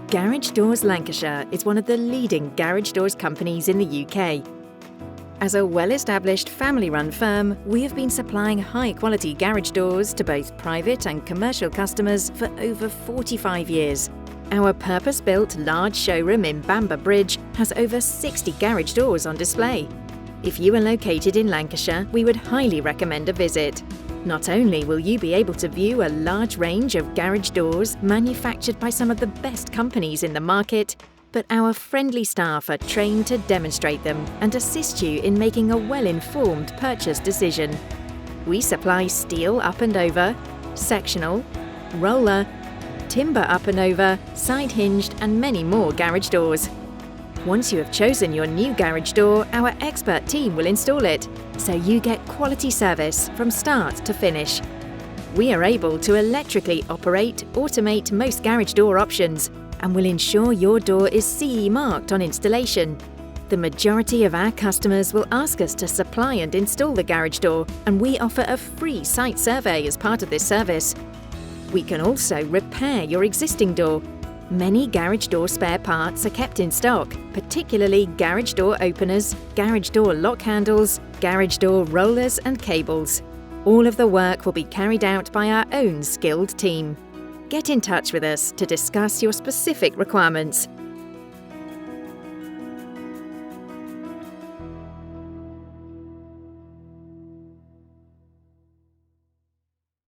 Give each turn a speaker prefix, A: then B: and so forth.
A: Garage Doors Lancashire is one of the leading garage doors companies in the UK. As a well-established family-run firm, we have been supplying high-quality garage doors to both private and commercial customers for over 45 years. Our purpose-built large showroom in Bamber Bridge has over 60 garage doors on display. If you are located in Lancashire, we would highly recommend a visit. Not only will you be able to view a large range of garage doors manufactured by some of the best companies in the market, but our friendly staff are trained to demonstrate them and assist you in making a well-informed purchase decision. We supply steel up and over, sectional, roller, timber up and over, side hinged and many more garage doors. Once you have chosen your new garage door, our expert team will install it, so you get quality service from start to finish. We are able to electrically automate most garage door options and will ensure your door is CE marked on installation. The majority of our customers will ask us to supply and install the garage door, and we offer a free site survey as part of this service. We can also repair your existing door. Many garage door spare parts are kept in stock, particularly garage door openers, garage door lock handles, garage door rollers and cables. All of the work will be carried out by our own skilled team. Get in touch with us to discuss your specific requirements.